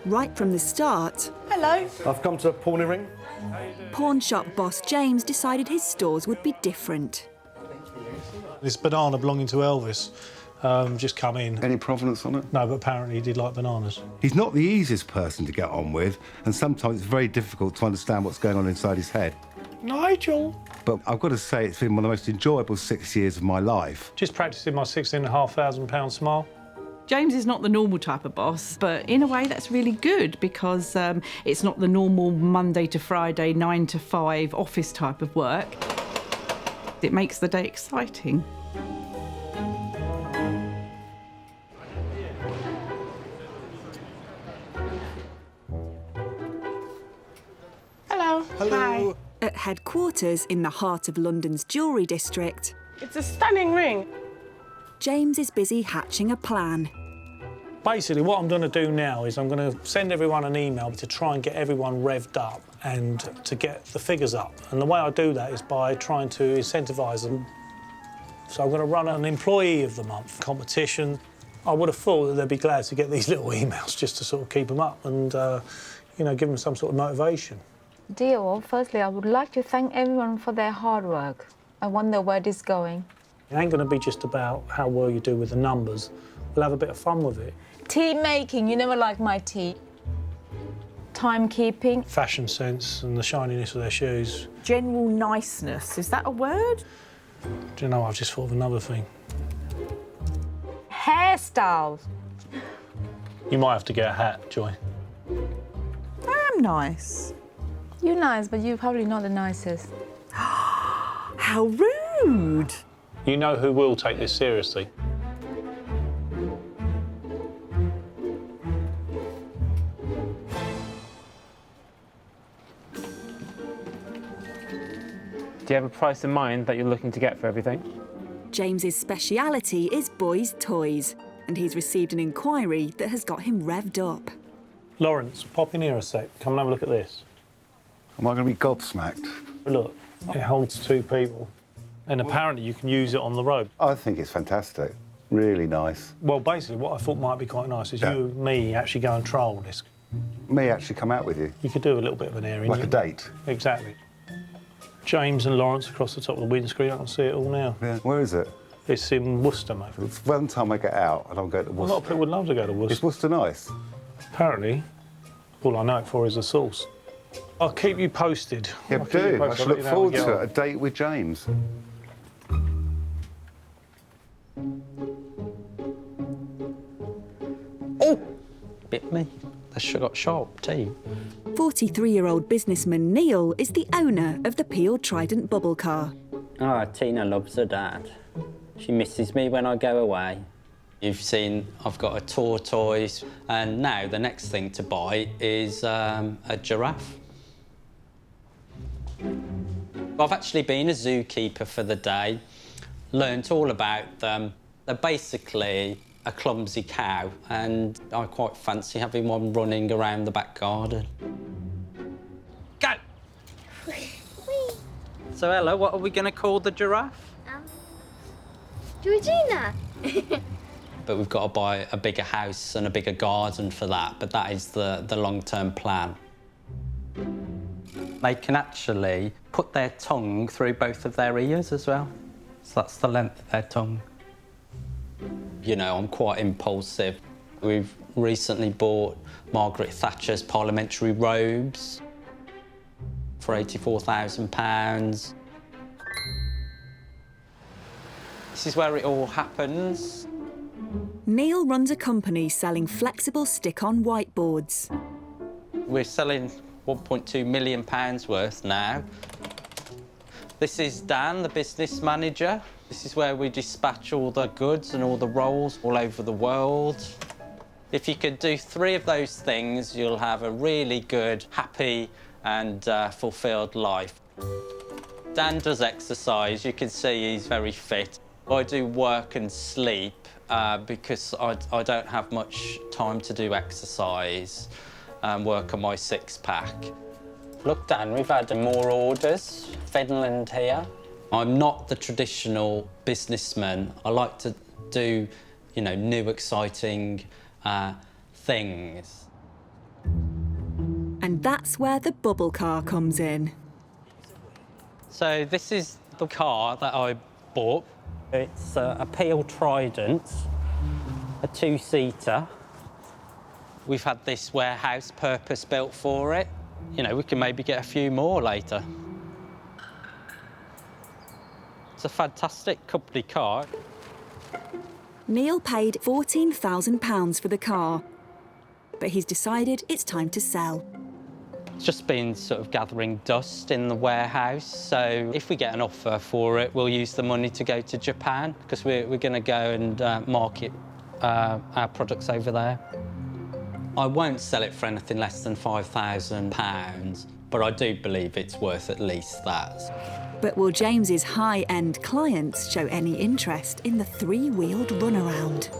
Right from the start, Hello. I've come to pawn earring. pawn shop boss James decided his stores would be different. This banana belonging to Elvis just come in. Any provenance on it? No, but apparently he did like bananas. He's not the easiest person to get on with, and sometimes it's very difficult to understand what's going on inside his head. Nigel! But I've got to say, it's been one of the most enjoyable 6 years of my life. Just practising my £16,500 smile. James is not the normal type of boss, but in a way that's really good because it's not the normal Monday to Friday, 9 to 5 office type of work. It makes the day exciting. Hello. Hello. Hi. At headquarters in the heart of London's jewellery district, It's a stunning ring. James is busy hatching a plan. Basically, what I'm going to do now is I'm going to send everyone an email to try and get everyone revved up and to get the figures up. And the way I do that is by trying to incentivise them. So I'm going to run an Employee of the Month competition. I would have thought that they'd be glad to get these little emails just to sort of keep them up and, you know, give them some sort of motivation. Dear all, firstly, I would like to thank everyone for their hard work. I wonder where this is going. It ain't going to be just about how well you do with the numbers. We'll have a bit of fun with it. Tea making, you never like my tea. Timekeeping. Fashion sense and the shininess of their shoes. General niceness, is that a word? Do you know, I've just thought of another thing. Hairstyles. You might have to get a hat, Joy. I'm nice. You're nice, but you're probably not the nicest. How rude. You know who will take this seriously? Do you have a price in mind that you're looking to get for everything? James's speciality is boys' toys, and he's received an inquiry that has got him revved up. Lawrence, pop in here a sec. Come and have a look at this. Am I going to be gobsmacked? Look, it holds 2 people. And apparently you can use it on the road. I think it's fantastic. Really nice. Well, basically, what I thought might be quite nice is Yeah. you and me actually go and trial this. Me actually come out with you, You could do a little bit of an airing. like a date. Exactly. James and Lawrence across the top of the windscreen. I can see it all now. Yeah. Where is it? It's in Worcester, mate. It's one time I get out and I'll go to A Worcester. lot of people would love to go to Is Worcester. Worcester nice? Apparently, all I know it for is the sauce. I'll keep you posted. Yeah, I'll keep you do. I posted. should I'll look let you know how forward we get to on. it. A date with James. Bit me. They got sharp teeth. 43-year-old businessman Neil is the owner of the Peel Trident bubble car. Ah, Tina loves her dad. She misses me when I go away. You've seen I've got a tortoise, and now the next thing to buy is a giraffe. I've actually been a zookeeper for the day, learnt all about them. They're basically a clumsy cow, and I quite fancy having one running around the back garden. Go! So, Ella, what are we going to call the giraffe? Georgina. But we've got to buy a bigger house and a bigger garden for that, but that is the long-term plan. They can actually put their tongue through both of their ears as well. So that's the length of their tongue. You know, I'm quite impulsive. We've recently bought Margaret Thatcher's parliamentary robes for £84,000. This is where it all happens. Neil runs a company selling flexible stick-on whiteboards. We're selling £1.2 million worth now. This is Dan, the business manager. This is where we dispatch all the goods and all the rolls all over the world. If you could do 3 of those things, you'll have a really good, happy and fulfilled life. Dan does exercise. You can see he's very fit. I do work and sleep because I don't have much time to do exercise and work on my 6-pack. Look, Dan, we've had more orders. Finland here. I'm not the traditional businessman. I like to do, you know, new, exciting things. that's where the bubble car comes in. So this is the car that I bought. It's a Peel Trident, a two-seater. We've had this warehouse purpose-built for it. You know, we can maybe get a few more later. It's a fantastic company car. Neil paid £14,000 for the car, but he's decided it's time to sell. It's just been sort of gathering dust in the warehouse, so if we get an offer for it, we'll use the money to go to Japan, because we're going to go and market our products over there. I won't sell it for anything less than £5,000, but I do believe it's worth at least that. But will James's high-end clients show any interest in the three-wheeled runaround?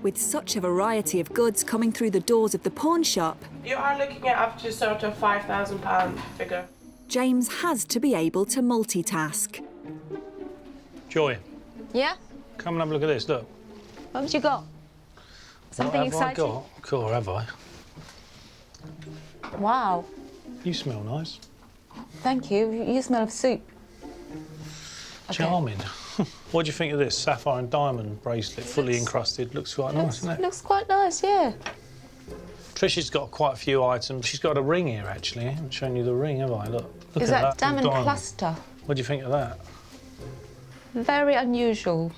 With such a variety of goods coming through the doors of the pawn shop, You are looking at up to sort of £5,000 figure. James has to be able to multitask. Joy, Yeah? come and have a look at this, look. What have you got? Something What have exciting? I got? Cool, have I? Wow. You smell nice. Thank you. You smell of soup. Okay. Charming. What do you think of this sapphire and diamond bracelet, fully encrusted? Looks quite nice, doesn't it? Looks quite nice, yeah. Trisha's got quite a few items. She's got a ring here, actually. I haven't shown you the ring, have I? Look Is at that diamond diamond. cluster? What do you think of that? Very unusual.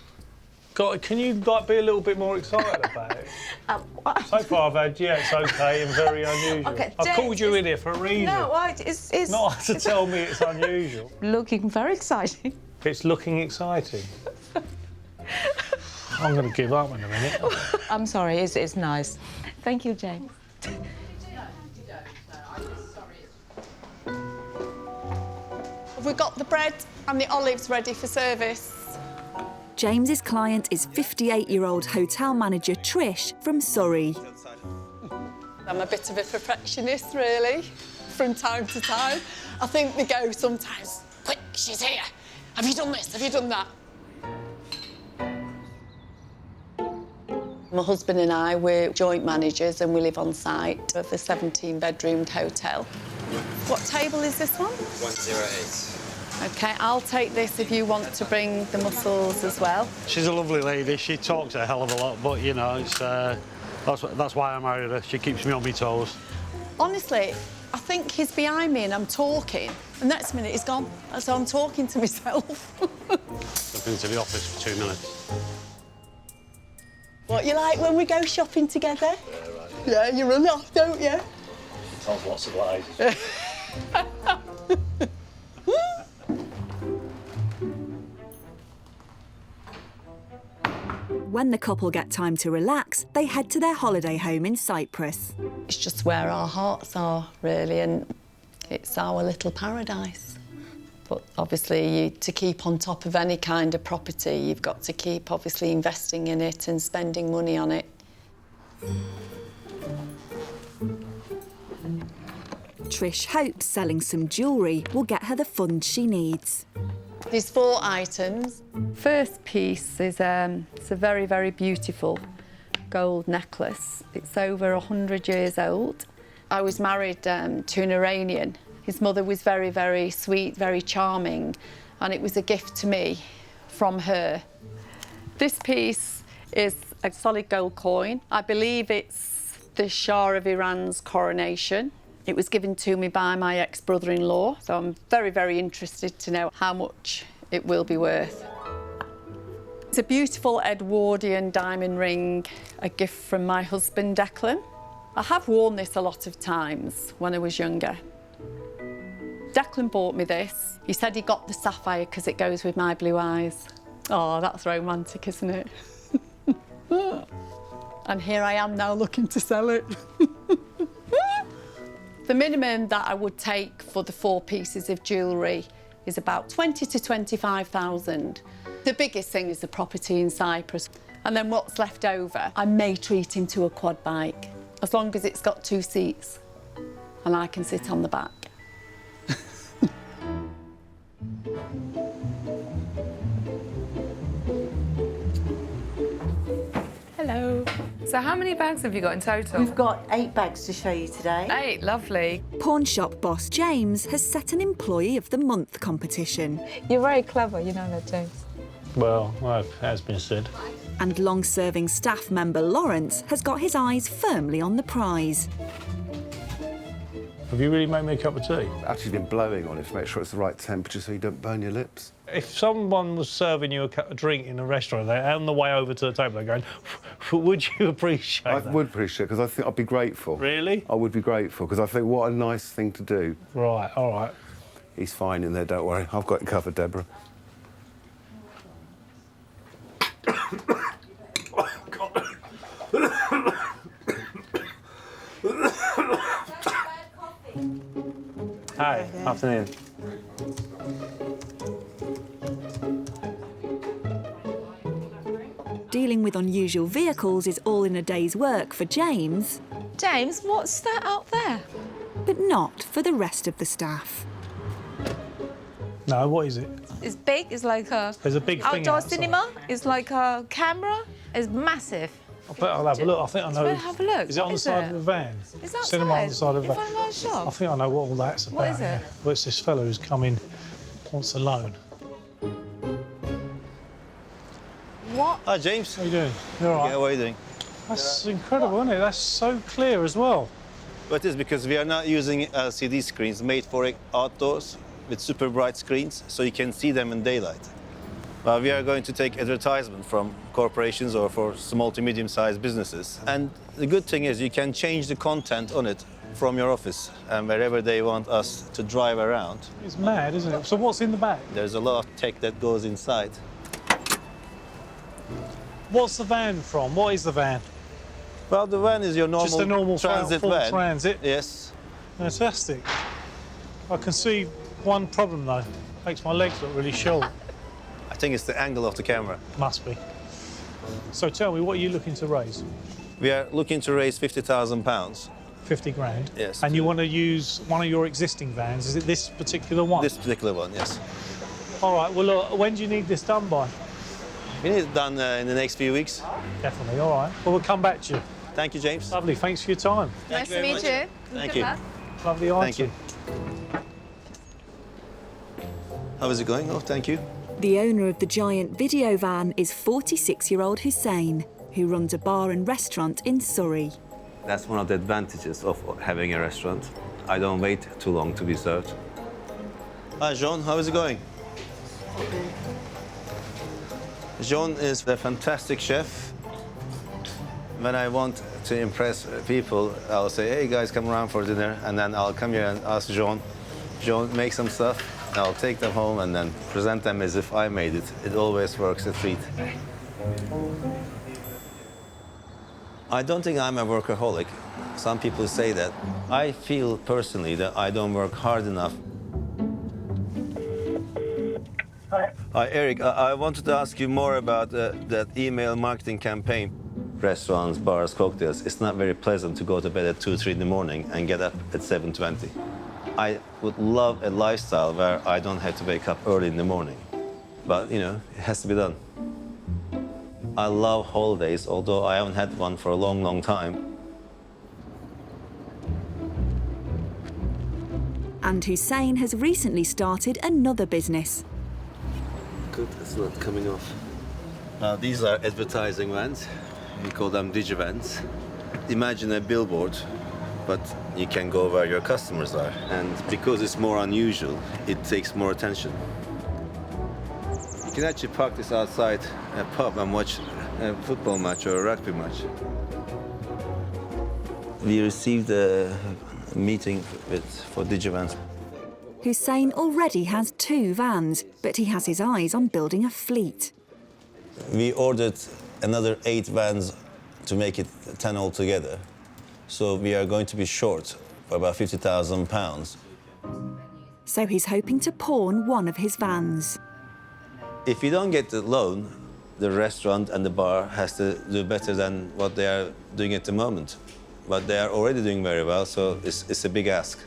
Can you like be a little bit more excited about it? So far I've had, yeah, it's okay and very unusual. Okay, I've called you in here for a reason. No, it's Not to tell me it's unusual. looking very exciting. It's looking exciting. I'm going to give up in a minute. I'm sorry, it's nice. Thank you, James. Have we got the bread and the olives ready for service? James's client is 58-year-old hotel manager Trish from Surrey. I'm a bit of a perfectionist, really, from time to time. I think they go sometimes, quick, she's here. Have you done this? Have you done that? My husband and I, we're joint managers and we live on site of a 17-bedroomed hotel. What table is this one? 108. OK, I'll take this if you want to bring the mussels as well. She's a lovely lady. She talks a hell of a lot, but, you know, it's, that's why I married her. She keeps me on my toes. Honestly, I think he's behind me and I'm talking, and next minute he's gone. So I'm talking to myself. I've been to the office for 2 minutes. What you like when we go shopping together? Yeah, right. Yeah, you run off, don't you? She tells lots of lies. When the couple get time to relax, they head to their holiday home in Cyprus. It's just where our hearts are, really, and it's our little paradise. But obviously, to keep on top of any kind of property, you've got to keep, obviously, investing in it and spending money on it. Trish hopes selling some jewellery will get her the funds she needs. There's 4 items. First piece is it's a very, very beautiful gold necklace. It's over 100 years old. I was married to an Iranian. His mother was very, very sweet, very charming, and it was a gift to me from her. This piece is a solid gold coin. I believe it's the Shah of Iran's coronation. It was given to me by my ex-brother-in-law, so I'm very, very interested to know how much it will be worth. It's a beautiful Edwardian diamond ring, a gift from my husband, Declan. I have worn this a lot of times when I was younger. Declan bought me this. He said he got the sapphire because it goes with my blue eyes. Oh, that's romantic, isn't it? And here I am now looking to sell it. The minimum that I would take for the 4 pieces of jewellery is about 20 to 25,000. The biggest thing is the property in Cyprus. And then what's left over, I may treat him to a quad bike, as long as it's got 2 seats and I can sit on the back. So how many bags have you got in total? We've got 8 bags to show you today. 8, lovely. Pawn shop boss James has set an Employee of the Month competition. You're very clever, you know that, James. Well, it has been said. And long-serving staff member Lawrence has got his eyes firmly on the prize. Have you really made me a cup of tea? I've actually been blowing on it to make sure it's the right temperature so you don't burn your lips. If someone was serving you a drink in a restaurant, they're on the way over to the table, they're going, would you appreciate that? I would appreciate it, because I think I'd be grateful. Really? I would be grateful, because I think what a nice thing to do. Right, all right. He's fine in there, don't worry. I've got it covered, Deborah. Hi, afternoon. Dealing with unusual vehicles is all in a day's work for James. James, what's that out there? But not for the rest of the staff. No, what is it? It's big, it's like a There's a big thing outdoor outside. cinema. It's like a camera. It's massive. I'll have a look. I think I know. Let's have a look. Is it on the side of the van? Is that Cinema on the side of the van. in front of our shop? I think I know what all that's about. What is it? Yeah. Well, it's this fellow who's come in, wants a loan. What? Hi, James. How you doing? You all right? Yeah, what are you doing? That's incredible, isn't it? That's so clear as well. But it is because we are not using LCD screens made for outdoors with super bright screens, so you can see them in daylight. But we are going to take advertisement from corporations or for small to medium-sized businesses. And the good thing is you can change the content on it from your office and wherever they want us to drive around. It's mad, isn't it? So what's in the back? There's a lot of tech that goes inside. What's the van from? What is the van? Well, the van is your normal, Just a normal transit full van. transit? Yes. Fantastic. I can see one problem, though. Makes my legs look really short. I think it's the angle of the camera. Must be. So tell me, what are you looking to raise? We are looking to raise £50,000. 50 grand? Yes. And you want to use one of your existing vans? Is it this particular one? This particular one, yes. All right, well, look, when do you need this done by? We need it done in the next few weeks. Definitely, all right. Well, we'll come back to you. Thank you, James. Lovely, thanks for your time. Nice to meet you. Thank you. Lovely Thank item. you. How is it going? Oh, thank you. The owner of the giant video van is 46-year-old Hussein, who runs a bar and restaurant in Surrey. That's one of the advantages of having a restaurant. I don't wait too long to be served. Hi, Jean. How is it going? Jean is a fantastic chef. When I want to impress people, I'll say, hey, guys, come around for dinner. And then I'll come here and ask Jean. Jean, make some stuff. I'll take them home and then present them as if I made it. It always works a treat. I don't think I'm a workaholic. Some people say that. I feel personally that I don't work hard enough. Hi, Eric. I wanted to ask you more about that email marketing campaign. Restaurants, bars, cocktails. It's not very pleasant to go to bed at 2, 3 in the morning and get up at 7:20. I would love a lifestyle where I don't have to wake up early in the morning. But, you know, it has to be done. I love holidays, although I haven't had one for a long, long time. And Hussein has recently started another business. Good, it's not coming off. Now, these are advertising vans. We call them digivans. Imagine a billboard, but you can go where your customers are. And because it's more unusual, it takes more attention. You can actually park this outside a pub and watch a football match or a rugby match. We received a meeting for digivans. Hussein already has 2 vans, but he has his eyes on building a fleet. We ordered another 8 vans to make it 10 altogether. So we are going to be short for about £50,000. So he's hoping to pawn one of his vans. If you don't get the loan, the restaurant and the bar has to do better than what they are doing at the moment. But they are already doing very well, so it's a big ask.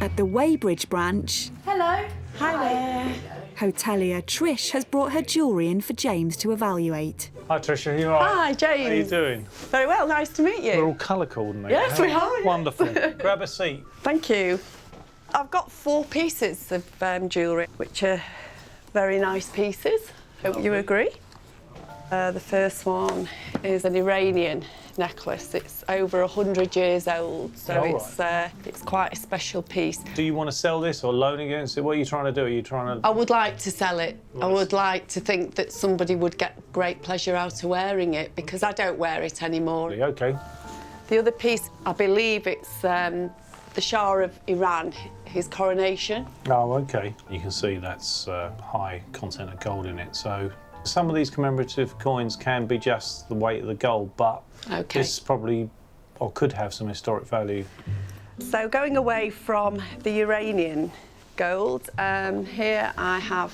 At the Weybridge branch, Hello. Hi there. hotelier Trish has brought her jewellery in for James to evaluate. Hi, Tricia, you all right? Hi, James. How you doing? Very well, nice to meet you. We're all colour coordinated. Yes, we are. Wonderful. Grab a seat. Thank you. I've got 4 pieces of jewellery, which are very nice pieces. Hope you agree. The first one is an Iranian necklace. It's over 100 years old, so it's quite a special piece. Do you want to sell this or loan against it? What are you trying to do? Are you trying to... I would like to sell it. I would like to think that somebody would get great pleasure out of wearing it, because I don't wear it anymore. OK. The other piece, I believe it's the Shah of Iran, his coronation. Oh, OK. You can see that's high content of gold in it, so... Some of these commemorative coins can be just the weight of the gold, but this probably, or could have some historic value. So going away from the Iranian gold, here I have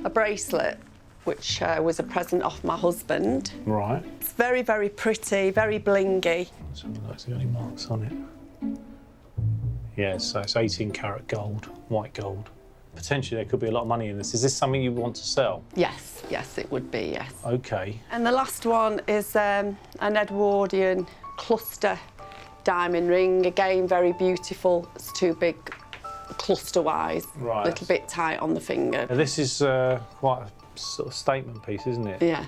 a bracelet, which was a present off my husband. Right. It's very, very pretty, very blingy. Let's have a look, is there any marks on it? Yeah, so it's 18 karat gold, white gold. Potentially there could be a lot of money in this. Is this something you want to sell? Yes, yes, it would be, yes. OK. And the last one is an Edwardian cluster diamond ring. Again, very beautiful. It's too big cluster-wise. Right. A little bit tight on the finger. Now, this is quite a sort of statement piece, isn't it? Yeah.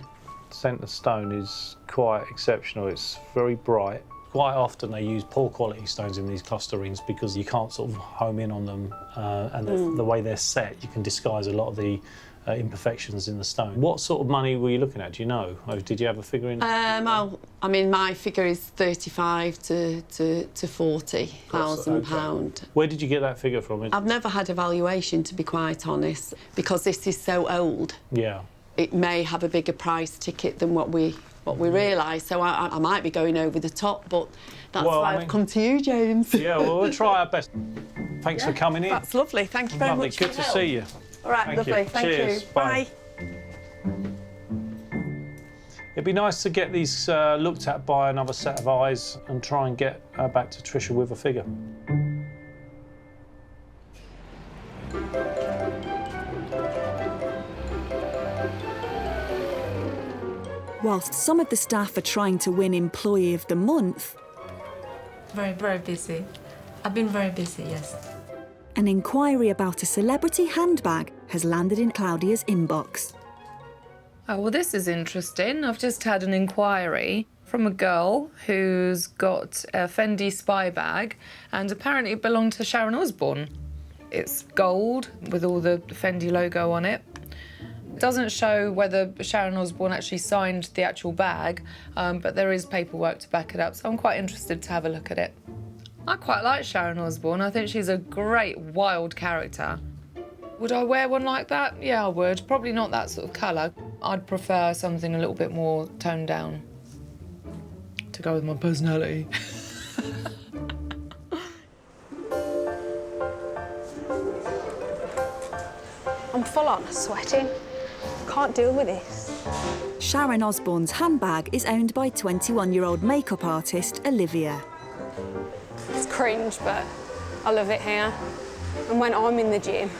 Centre stone is quite exceptional. It's very bright. Quite often they use poor quality stones in these cluster rings because you can't sort of home in on them, and the way they're set, you can disguise a lot of the imperfections in the stone. What sort of money were you looking at? Do you know? Or did you have a figure in? I mean, my figure is 35 to 40,000 pound. Where did you get that figure from? I've never had a valuation, to be quite honest, because this is so old. Yeah. It may have a bigger price ticket than what we realise, so I might be going over the top, but that's why I've come to you, James. Yeah, well, we'll try our best. Thanks for coming in. That's lovely. Thank you very much. Good to see you. All right, lovely. Thank Cheers. you. Bye. It'd be nice to get these looked at by another set of eyes and try and get back to Tricia with a figure. Whilst some of the staff are trying to win Employee of the Month... Very, very busy. I've been very busy, yes. An inquiry about a celebrity handbag has landed in Claudia's inbox. Oh, well, this is interesting. I've just had an inquiry from a girl who's got a Fendi spy bag, and apparently it belonged to Sharon Osbourne. It's gold with all the Fendi logo on it. It doesn't show whether Sharon Osbourne actually signed the actual bag, but there is paperwork to back it up, so I'm quite interested to have a look at it. I quite like Sharon Osbourne. I think she's a great, wild character. Would I wear one like that? Yeah, I would. Probably not that sort of colour. I'd prefer something a little bit more toned down to go with my personality. I'm full on sweating. Can't deal with this. Sharon Osbourne's handbag is owned by 21-year-old makeup artist Olivia. It's cringe, but I love it here. And when I'm in the gym,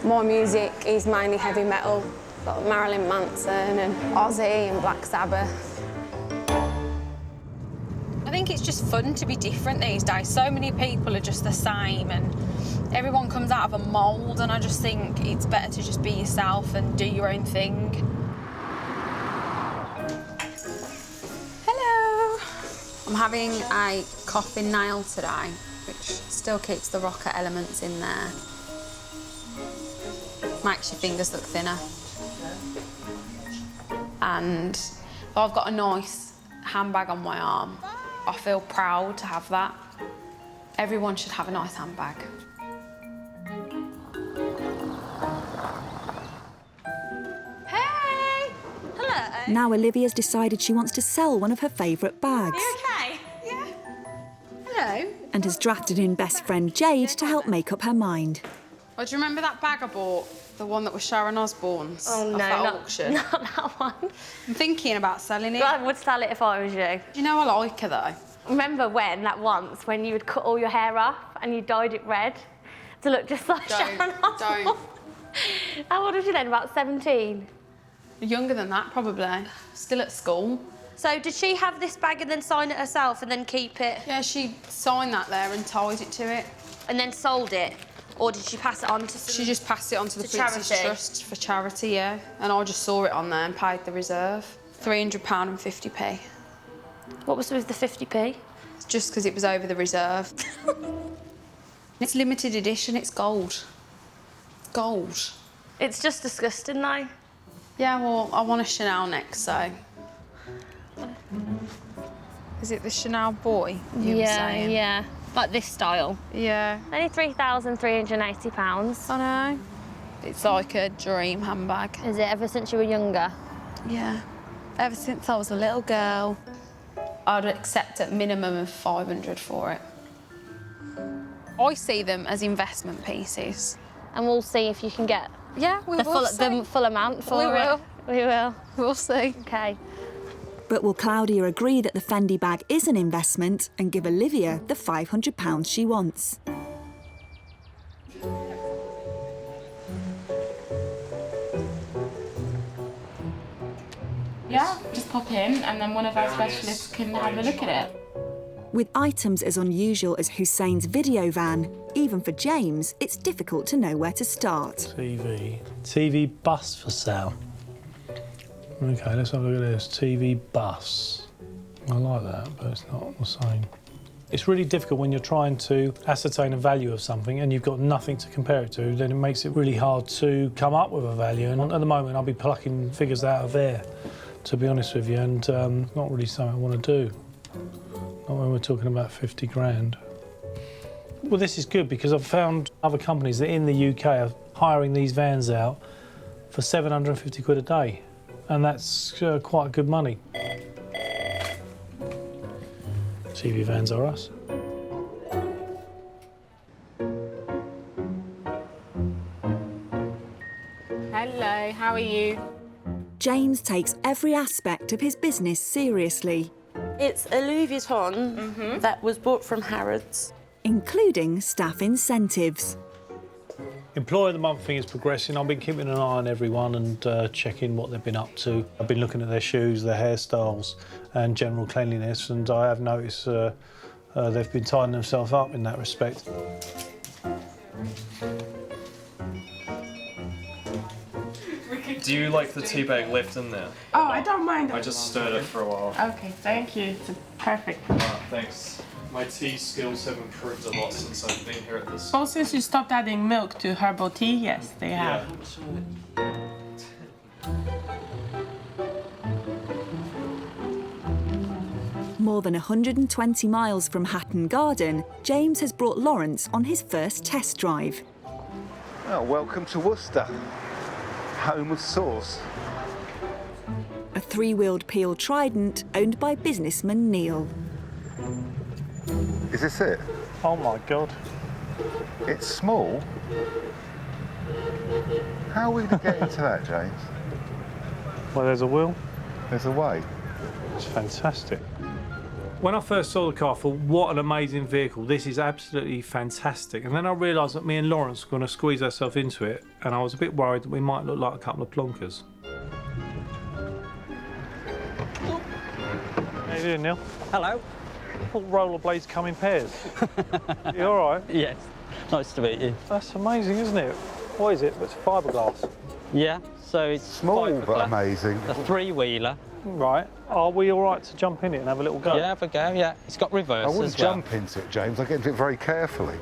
my music is mainly heavy metal, like Marilyn Manson and Ozzy and Black Sabbath. I think it's just fun to be different these days. So many people are just the same and everyone comes out of a mould, and I just think it's better to just be yourself and do your own thing. Hello. I'm having a coffin nail today, which still keeps the rocker elements in there. Makes your fingers look thinner. And I've got a nice handbag on my arm. I feel proud to have that. Everyone should have a nice handbag. Hey! Hello. Now Olivia's decided she wants to sell one of her favourite bags. You okay? Yeah. Hello. And has drafted in best friend Jade to help make up her mind. Oh, do you remember that bag I bought? The one that was Sharon Osbourne's? Oh, no, off that not, auction? not that one. I'm thinking about selling it. I would sell it if I was you. Do you know I like her, though? Remember when you would cut all your hair off and you dyed it red to look just like Sharon Osbourne? Don't. How old was you then, about 17? Younger than that, probably. Still at school. So did she have this bag and then sign it herself and then keep it? Yeah, she signed that there and tied it to it. And then sold it? Or did she pass it on to She just passed it on to the Princess charity? Trust for charity, yeah. And I just saw it on there and paid the reserve. £300 and 50p. What was with the 50p? Just because it was over the reserve. It's limited edition, it's gold. Gold. It's just disgusting, though. Yeah, well, I want a Chanel next, so... Is it the Chanel boy you were saying? Yeah. Like this style? Yeah. Only £3,380. I know. It's like a dream handbag. Is it ever since you were younger? Yeah. Ever since I was a little girl. I'd accept a minimum of 500 for it. I see them as investment pieces. And we'll see if you can get the full amount for it. We will. We'll see. OK. But will Claudia agree that the Fendi bag is an investment and give Olivia the £500 she wants? Yeah, just pop in and then one of our specialists can have a look at it. With items as unusual as Hussein's video van, even for James, it's difficult to know where to start. TV bus for sale. OK, let's have a look at this. TV bus. I like that, but it's not the same. It's really difficult when you're trying to ascertain a value of something and you've got nothing to compare it to, then it makes it really hard to come up with a value. And at the moment, I'll be plucking figures out of air, to be honest with you, and not really something I want to do. Not when we're talking about 50 grand. Well, this is good because I've found other companies that in the UK are hiring these vans out for 750 quid a day. And that's quite good money. TV vans are us. Hello, how are you? James takes every aspect of his business seriously. It's a Louis Vuitton that was bought from Harrods. Including staff incentives. Employee of the month thing is progressing. I've been keeping an eye on everyone and checking what they've been up to. I've been looking at their shoes, their hairstyles and general cleanliness, and I have noticed they've been tidying themselves up in that respect. Do you like the tea bag left in there? Oh, I don't mind. I just stirred it for a while. Okay, thank you. It's perfect. Thanks. My tea skills have improved a lot since I've been here at this. Well, since you stopped adding milk to herbal tea, yes, they have. More than 120 miles from Hatton Garden, James has brought Lawrence on his first test drive. Oh, welcome to Worcester, home of sauce. A three-wheeled Peel Trident owned by businessman Neil. Is this it? Oh my God. It's small. How are we going to get into that, James? Well, there's a wheel. There's a way. It's fantastic. When I first saw the car, I thought, what an amazing vehicle. This is absolutely fantastic. And then I realised that me and Lawrence were going to squeeze ourselves into it, and I was a bit worried that we might look like a couple of plonkers. How you doing, Neil? Hello. All rollerblades come in pairs. You all right? Yes. Nice to meet you. That's amazing, isn't it? What is it? It's fiberglass. Yeah, so it's small but amazing. A three-wheeler. Right. Are we all right to jump in it and have a little go? Yeah, have a go, yeah. It's got reverse I wouldn't as well. jump into it, James. I get into it very carefully.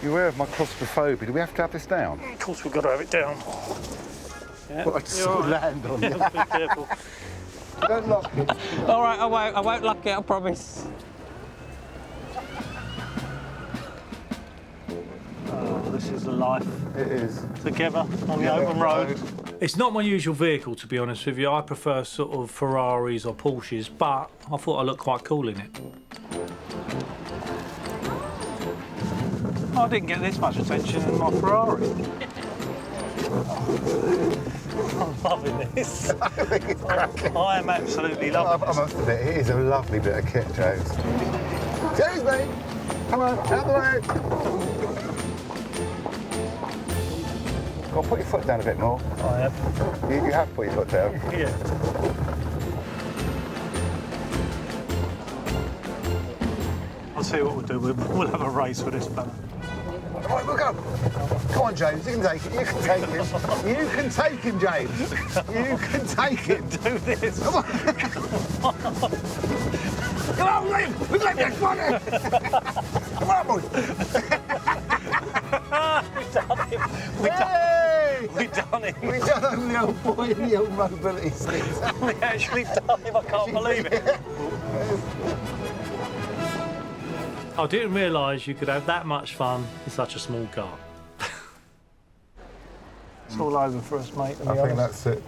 You're aware of my claustrophobia. Do we have to have this down? Of course we've got to have it down. Yeah. Well, I just sort of land on you. Yeah, be careful. Don't lock it. All right, I won't lock it, I promise. Oh, this is the life. It is. Together on the open road. It's not my usual vehicle, to be honest with you. I prefer sort of Ferraris or Porsches, but I thought I looked quite cool in it. I didn't get this much attention in my Ferrari. I'm loving this. I think it's cracking. I am absolutely loving I must admit, it is a lovely bit of kit, James. James, mate! Come on, out the way! Go on, put your foot down a bit more. I have. You have put your foot down. Yeah. I'll tell you what we'll do. We'll have a race for this banner. Right, we'll go. Come on, James, you can take it. You can take him. You can take him, James. You can take him. Do this. Come on. Come on, Liam. We've got this one. Come on, boys. We've done it. We've done it. We've done the old boy and the old mobility sticks. We actually done it. I can't believe it. I didn't realise you could have that much fun in such a small car. It's all over for us, mate. I think that's it.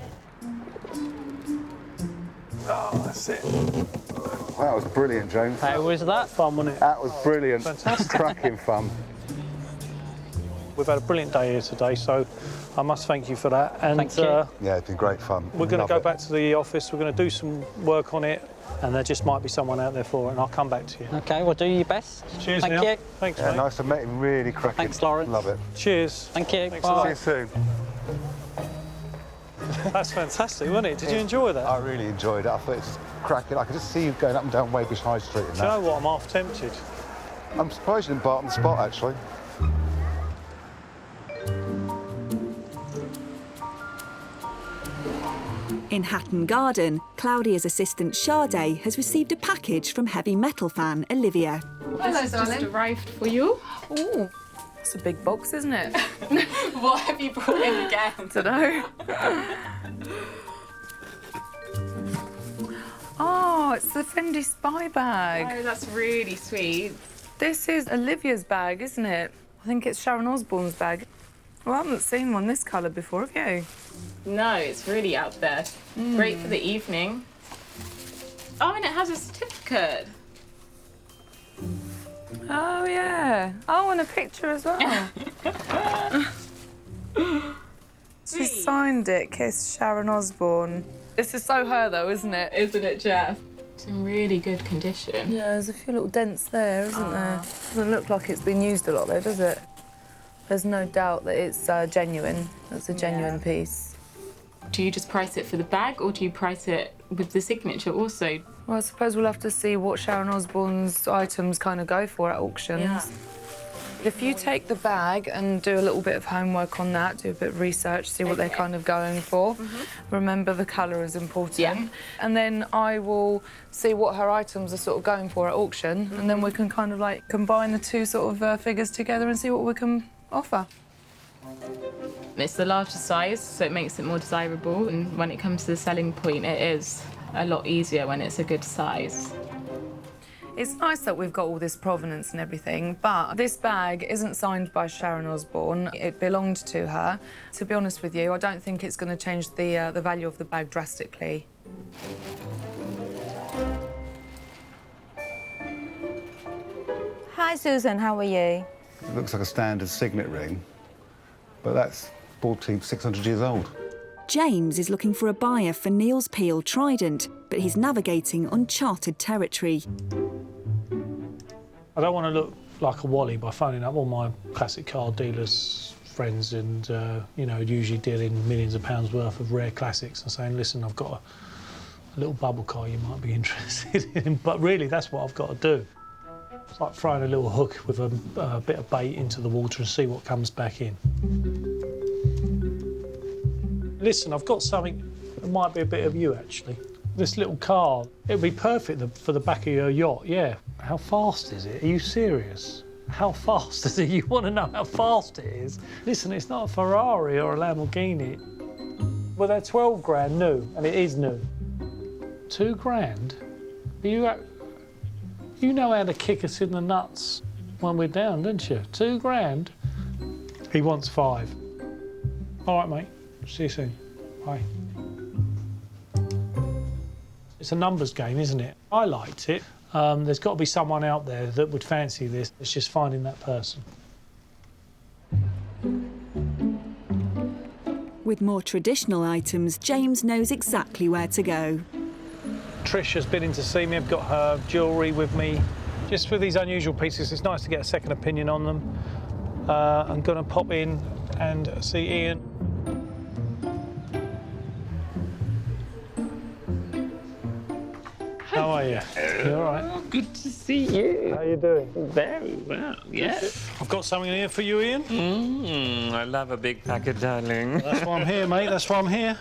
Oh, that's it. That was brilliant, James. How was that? Fun, wasn't it? That was brilliant. Fantastic. Cracking fun. We've had a brilliant day here today, so I must thank you for that. And Thank you. Yeah, it's been great fun. we're going to Love go it. back to the office. We're going to do some work on it, and there just might be someone out there for it, and I'll come back to you. OK, well, do your best. Cheers, Thank Neil. you. Thanks, Yeah, mate. nice to meet him. Really cracking. Thanks, Lauren. Love it. Cheers. Thank you. Thanks a See lot. you soon. That's fantastic, wasn't it? Did you enjoy that? I really enjoyed it. I thought it's cracking. I could just see you going up and down Weybridge High Street and Do you that. know what? I'm half tempted. I'm surprised you didn't bark on the spot, actually. In Hatton Garden, Claudia's assistant Sade has received a package from heavy metal fan Olivia. Hello, Just darling. arrived for you. Ooh, it's a big box, isn't it? What have you brought in again? Dunno. Oh, it's the Fendi spy bag. Oh, that's really sweet. This is Olivia's bag, isn't it? I think it's Sharon Osbourne's bag. Well, I haven't seen one this colour before, have you? No, it's really out there. Great for the evening. Oh, and it has a certificate. Oh, yeah. Oh, and a picture as well. She signed it, Kiss Sharon Osbourne. This is so her, though, isn't it? Isn't it, Jeff? It's in really good condition. Yeah, there's a few little dents there, isn't there? Doesn't look like it's been used a lot, though, does it? There's no doubt that it's genuine. That's a genuine piece. Do you just price it for the bag, or do you price it with the signature also? Well, I suppose we'll have to see what Sharon Osbourne's items kind of go for at auctions. Yeah. If you take the bag and do a little bit of homework on that, do a bit of research, see what they're kind of going for. Remember, the colour is important. Yeah. And then I will see what her items are sort of going for at auction, and then we can kind of like combine the two sort of figures together and see what we can offer. It's the larger size, so it makes it more desirable, and when it comes to the selling point, it is a lot easier when it's a good size. It's nice that we've got all this provenance and everything, but this bag isn't signed by Sharon Osbourne. It belonged to her. To be honest with you, I don't think it's going to change the value of the bag drastically. Hi, Susan, how are you? It looks like a standard signet ring, but that's 600 years old. James is looking for a buyer for Neil's Peel Trident, but he's navigating uncharted territory. I don't want to look like a wally by phoning up all my classic car dealers' friends and, you know, usually dealing millions of pounds worth of rare classics and saying, listen, I've got a little bubble car you might be interested in. But really, that's what I've got to do. It's like throwing a little hook with a bit of bait into the water and see what comes back in. Listen, I've got something that might be a bit of you, actually. This little car, it'd be perfect for the back of your yacht, yeah. How fast is it? Are you serious? How fast is it? You want to know how fast it is? Listen, it's not a Ferrari or a Lamborghini. Well, they're 12 grand new, and it is new. 2 grand? You know how to kick us in the nuts when we're down, don't you? 2 grand? He wants 5. All right, mate. See you soon. Bye. It's a numbers game, isn't it? I liked it. There's got to be someone out there that would fancy this. It's just finding that person. With more traditional items, James knows exactly where to go. Trish has been in to see me. I've got her jewellery with me. Just with these unusual pieces, it's nice to get a second opinion on them. I'm going to pop in and see Ian. How are you? You all right? Good to see you. How are you doing? Very well, yes. I've got something here for you, Ian. I love a big packet, darling. That's why I'm here, mate. That's why I'm here.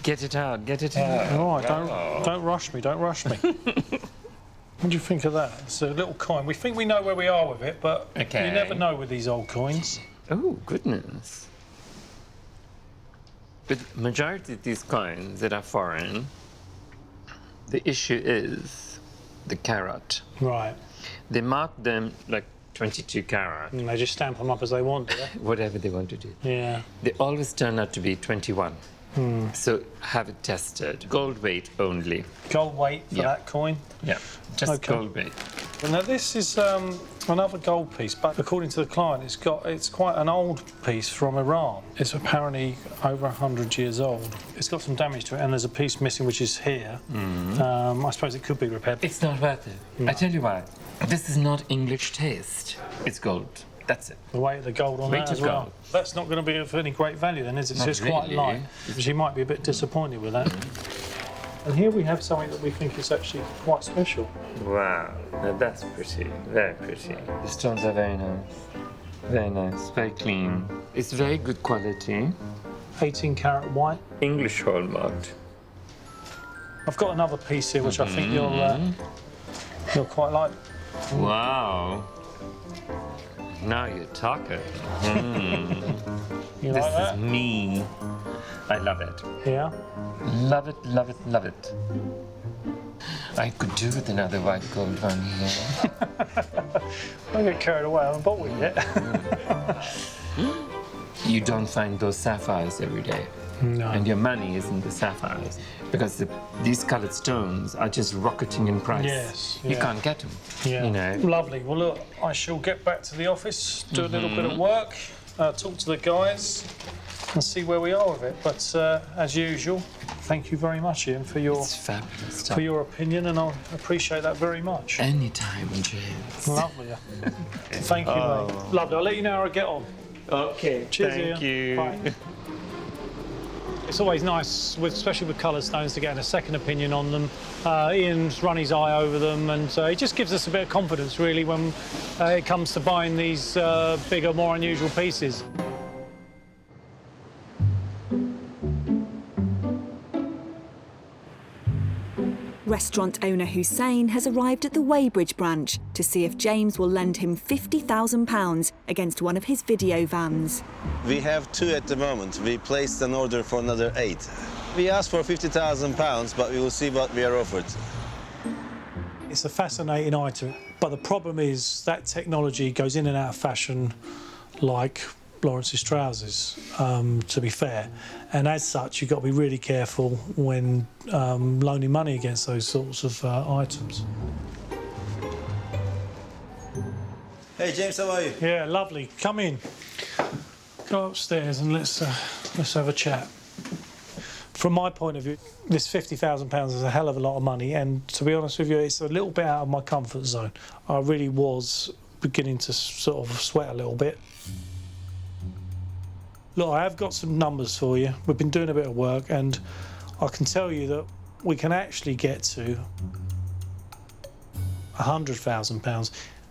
Get it out, get it out. All right, don't rush me, don't rush me. What do you think of that? It's a little coin. We think we know where we are with it, but you never know with these old coins. Oh, goodness. With majority of these coins that are foreign, the issue is the carat. Right. They mark them like 22 carat. And they just stamp them up as they want, do they? Whatever they want to do. Yeah. They always turn out to be 21. So have it tested. Gold weight only. Gold weight for that coin? Yeah, just gold weight. Well, now this is another gold piece, but according to the client, it's quite an old piece from Iran. It's apparently over 100 years old. It's got some damage to it, and there's a piece missing, which is here. I suppose it could be repaired. It's not worth it. No. I tell you why. This is not English taste. It's gold. That's it. The weight of the gold on that as well. That's not going to be of any great value then, is it? Not It's quite really. light. She might be a bit disappointed with that. And here we have something that we think is actually quite special. Wow, now that's pretty, very pretty. The stones are very nice, very clean. It's very good quality. 18 carat white. English hallmarked. I've got another piece here which I think you'll quite like. Wow. Now you're talking. You this like that? is me. I love it. Yeah? Love it, love it, love it. I could do with another white gold one here. Don't get carried away, I haven't bought one yet. You don't find those sapphires every day. No. And your money is in the sapphires. Because these coloured stones are just rocketing in price. Yes. You yeah. can't get them. Yeah. You know. Lovely. Well, look, I shall get back to the office, do a little bit of work, talk to the guys, and see where we are with it. But as usual, thank you very much, Ian, for your opinion, and I appreciate that very much. Anytime, James. Lovely. Thank you, mate. Lovely. I'll let you know how I get on. Okay. Cheers, Thank Ian. you. Bye. It's always nice, especially with coloured stones, to get a second opinion on them. Ian's run his eye over them, and it just gives us a bit of confidence, really, when it comes to buying these bigger, more unusual pieces. Restaurant owner Hussein has arrived at the Weybridge branch to see if James will lend him £50,000 against one of his video vans. We have 2 at the moment. We placed an order for another 8. We asked for £50,000, but we will see what we are offered. It's a fascinating item, but the problem is that technology goes in and out of fashion like Lawrence's trousers, to be fair. And as such, you've got to be really careful when loaning money against those sorts of items. Hey, James, how are you? Yeah, lovely. Come in. Go upstairs and let's have a chat. From my point of view, this £50,000 is a hell of a lot of money, and to be honest with you, it's a little bit out of my comfort zone. I really was beginning to sort of sweat a little bit. Look, I have got some numbers for you. We've been doing a bit of work, and I can tell you that we can actually get to £100,000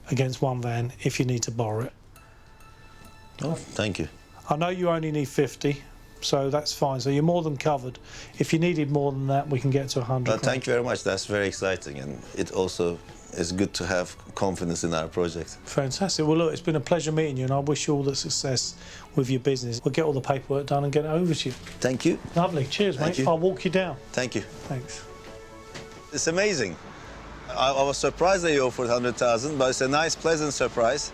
against one van if you need to borrow it. Oh, thank you. I know you only need 50, so that's fine. So you're more than covered. If you needed more than that, we can get to 100. Well, thank you very much. That's very exciting, and it also is good to have confidence in our project. Fantastic. Well, look, it's been a pleasure meeting you, and I wish you all the success with your business. We'll get all the paperwork done and get it over to you. Thank you. Lovely. Cheers, Thank mate. you. I'll walk you down. Thank you. Thanks. It's amazing. I was surprised that you offered 100,000, but it's a nice, pleasant surprise.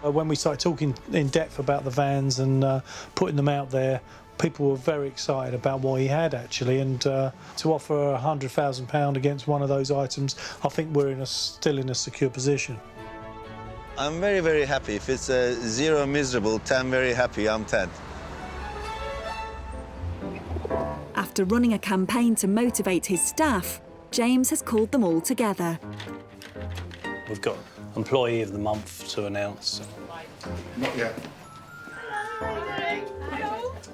When we started talking in depth about the vans and putting them out there, people were very excited about what he had, actually, and to offer £100,000 against one of those items, I think we're still in a secure position. I'm very, very happy. If it's 0 miserable, 10 very happy, I'm 10. After running a campaign to motivate his staff, James has called them all together. We've got Employee of the Month to announce. Not yet. I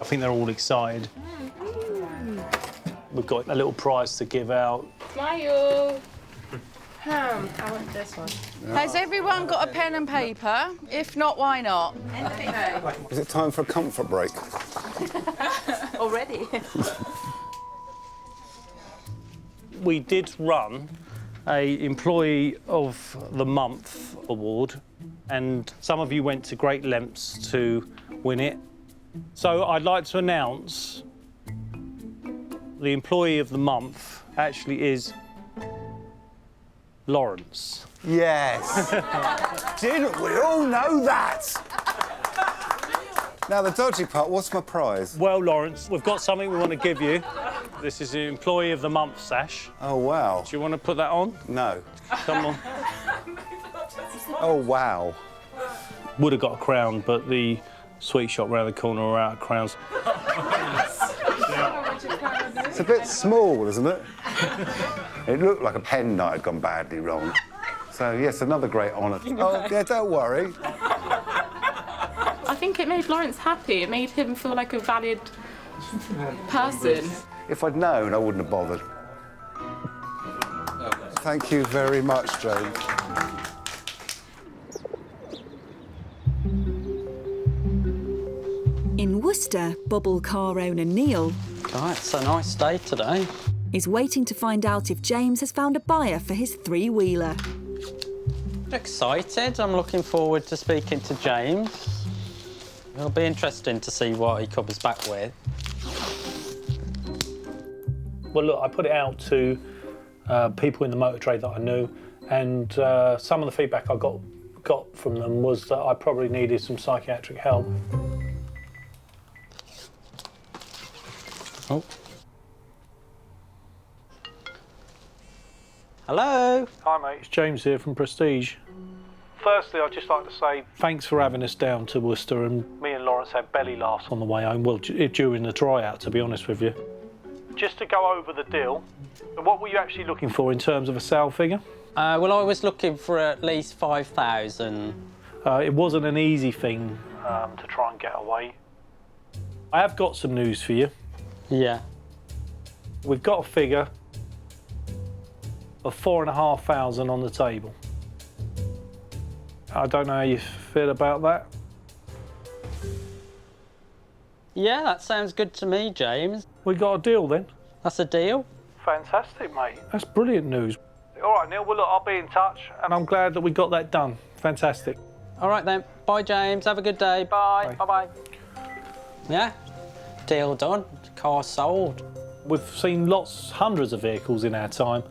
think they're all excited. We've got a little prize to give out. Smile. I want this one. Has everyone got a pen and paper? If not, why not? Is it time for a comfort break? Already? We did run a Employee of the Month award, and some of you went to great lengths to win it. So I'd like to announce the Employee of the Month actually is Lawrence. Yes. Didn't we all know that? Now, the dodgy part, what's my prize? Well, Lawrence, we've got something we want to give you. This is the Employee of the Month sash. Oh, wow. Do you want to put that on? No. Come on. Oh, wow. Would have got a crown, but the sweet shop round the corner are out of crowns. It's a bit small, isn't it? It looked like a pen that had gone badly wrong. So, yes, another great honour. Oh, yeah, don't worry. I think it made Lawrence happy. It made him feel like a valued person. If I'd known, I wouldn't have bothered. Thank you very much, James. In Worcester, bubble car owner Neil Oh, it's a nice day today. is waiting to find out if James has found a buyer for his three-wheeler. Excited. I'm looking forward to speaking to James. It'll be interesting to see what he comes back with. Well, look, I put it out to people in the motor trade that I knew, and some of the feedback I got from them was that I probably needed some psychiatric help. Oh. Hello. Hi, mate. It's James here from Prestige. Firstly, I'd just like to say thanks for having us down to Worcester, and me and Lawrence had belly laughs on the way home, well, during the tryout, to be honest with you. Just to go over the deal, what were you actually looking for in terms of a sale figure? Well, I was looking for at least 5,000. It wasn't an easy thing to try and get away. I have got some news for you. Yeah. We've got a figure of 4,500 on the table. I don't know how you feel about that. Yeah, that sounds good to me, James. We got a deal then? That's a deal. Fantastic, mate. That's brilliant news. All right, Neil, well, look, I'll be in touch, and I'm glad that we got that done. Fantastic. All right, then. Bye, James. Have a good day. Bye. Bye-bye. Yeah, deal done. Car sold. We've seen hundreds of vehicles in our time.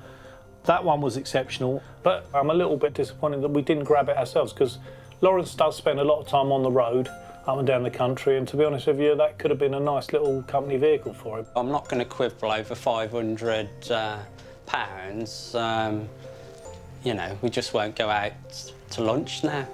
That one was exceptional, but I'm a little bit disappointed that we didn't grab it ourselves, because Lawrence does spend a lot of time on the road, up and down the country, and to be honest with you, that could have been a nice little company vehicle for him. I'm not going to quibble over £500. You know, we just won't go out to lunch now.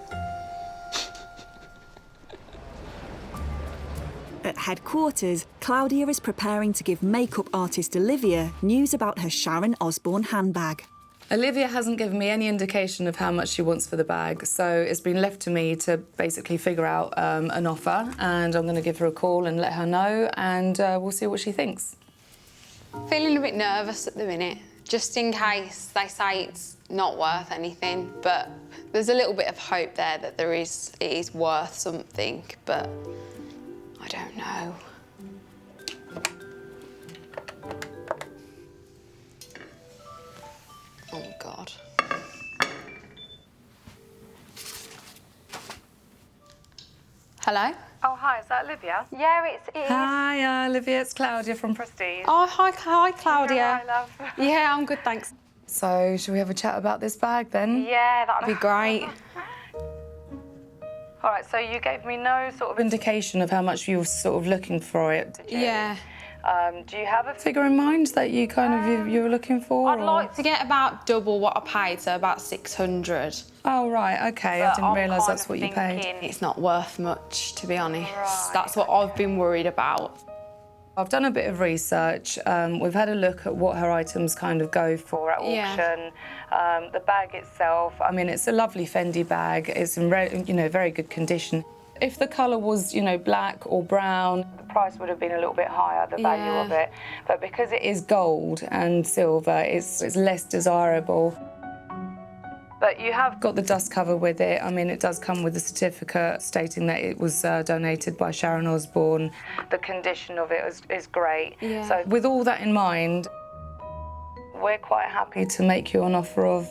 At headquarters, Claudia is preparing to give makeup artist Olivia news about her Sharon Osbourne handbag. Olivia hasn't given me any indication of how much she wants for the bag, so it's been left to me to basically figure out an offer, and I'm going to give her a call and let her know, and we'll see what she thinks. Feeling a bit nervous at the minute, just in case they say it's not worth anything, but there's a little bit of hope there that it is worth something, but I don't know. Oh, God. Hello? Oh, hi, is that Olivia? Yeah, it is. Hi, Olivia, it's Claudia from Prestige. Oh, hi, Claudia. Yeah, hi, love. Yeah, I'm good, thanks. So, shall we have a chat about this bag, then? Yeah, That'd be great. All right, so you gave me no sort of Indication of how much you were sort of looking for it, did you? Yeah. Do you have a Figure in mind that you you were looking for? I'd like to get about double what I paid, so about 600. Oh, right, OK. I didn't realise that's what you paid. It's not worth much, to be honest. That's what I've been worried about. I've done a bit of research. We've had a look at what her items kind of go for at auction. The bag itself, I mean, it's a lovely Fendi bag. It's in very good condition. If the colour was, black or brown, the price would have been a little bit higher, the value of it. But because it is gold and silver, it's less desirable. But you have got the dust cover with it. I mean, it does come with a certificate stating that it was donated by Sharon Osbourne. The condition of it is great. Yeah. So with all that in mind, we're quite happy to make you an offer of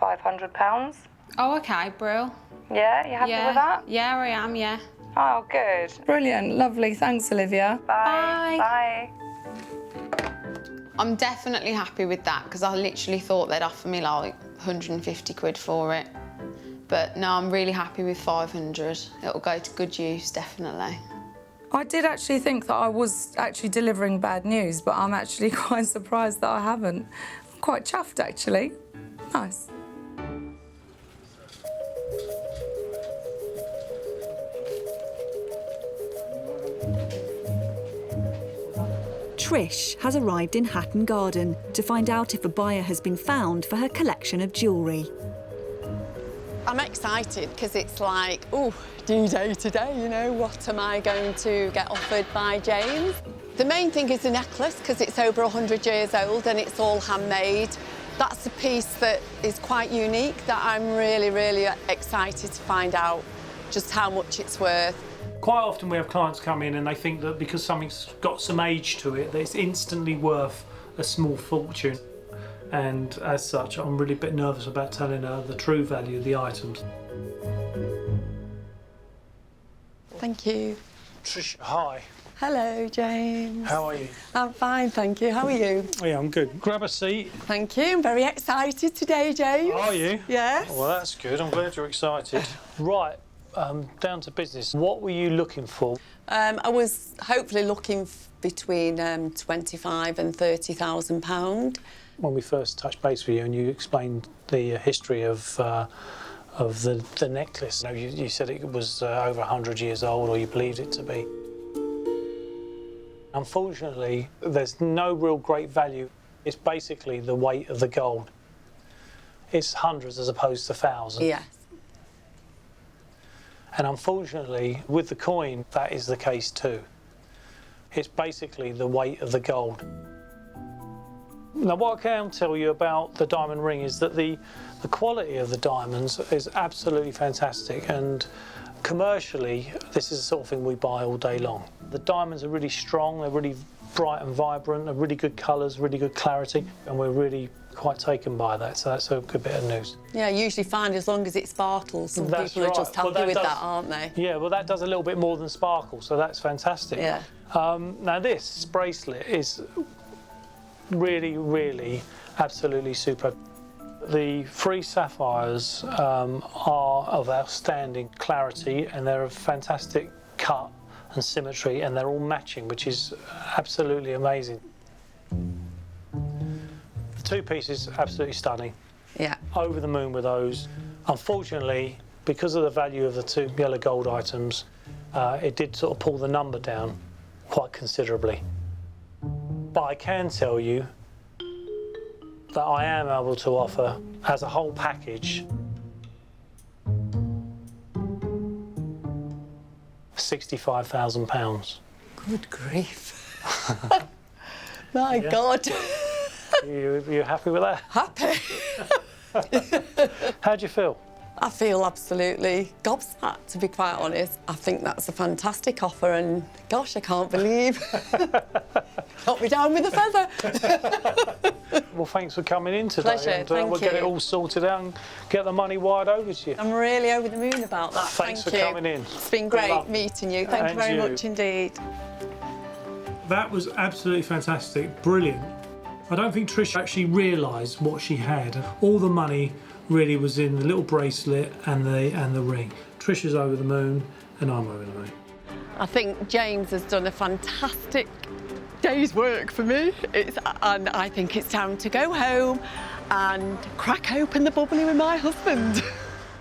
£500. Oh, okay, Brill. Yeah, you happy with that? Yeah, I am, yeah. Oh, good. Brilliant, lovely. Thanks, Olivia. Bye. Bye. I'm definitely happy with that because I literally thought they'd offer me like 150 quid for it. But no, I'm really happy with 500. It'll go to good use, definitely. I did actually think that I was actually delivering bad news, but I'm actually quite surprised that I haven't. I'm quite chuffed, actually. Nice. Trish has arrived in Hatton Garden to find out if a buyer has been found for her collection of jewellery. I'm excited because it's like, oh, due day today, what am I going to get offered by James? The main thing is the necklace because it's over 100 years old and it's all handmade. That's a piece that is quite unique that I'm really, really excited to find out just how much it's worth. Quite often we have clients come in and they think that because something's got some age to it, that it's instantly worth a small fortune. And as such, I'm really a bit nervous about telling her the true value of the items. Thank you. Trish, hi. Hello, James. How are you? I'm fine, thank you. How are you? Yeah, I'm good. Grab a seat. Thank you. I'm very excited today, James. Are you? Yes. Well, that's good. I'm glad you're excited. Right. Down to business. What were you looking for? I was hopefully looking between £25,000 and £30,000. When we first touched base with you and you explained the history of the necklace, you said it was over 100 years old, or you believed it to be. Unfortunately, there's no real great value. It's basically the weight of the gold. It's hundreds as opposed to thousands. Yes. And unfortunately, with the coin, that is the case too. It's basically the weight of the gold. Now, what I can tell you about the diamond ring is that the quality of the diamonds is absolutely fantastic, and commercially, this is the sort of thing we buy all day long. The diamonds are really strong, they're really bright and vibrant, they're really good colours, really good clarity, and we're really quite taken by that, so that's a good bit of news. Yeah, I usually find as long as it sparkles, some people are just happy with that, aren't they? Yeah, well, that does a little bit more than sparkle, so that's fantastic. Yeah. Now, this bracelet is really, really absolutely superb. The 3 sapphires are of outstanding clarity, and they're of fantastic cut and symmetry, and they're all matching, which is absolutely amazing. The 2 pieces, absolutely stunning. Yeah. Over the moon with those. Unfortunately, because of the value of the 2 yellow gold items, it did sort of pull the number down quite considerably. But I can tell you that I am able to offer, as a whole package, £65,000. Good grief. My God. You happy with that? Happy. How do you feel? I feel absolutely gobsmacked, to be quite honest. I think that's a fantastic offer, and gosh, I can't believe got me down with a feather. Well, thanks for coming in today. Pleasure, and thank we'll you. get it all sorted out and get the money wired over to you. I'm really over the moon about that. Thanks Thank for you. coming in. It's been great meeting you. Thank you very much indeed. That was absolutely fantastic, brilliant. I don't think Trish actually realised what she had. All the money really was in the little bracelet and the ring. Trish is over the moon, and I'm over the moon. I think James has done a fantastic day's work for me. And I think it's time to go home and crack open the bubbly with my husband.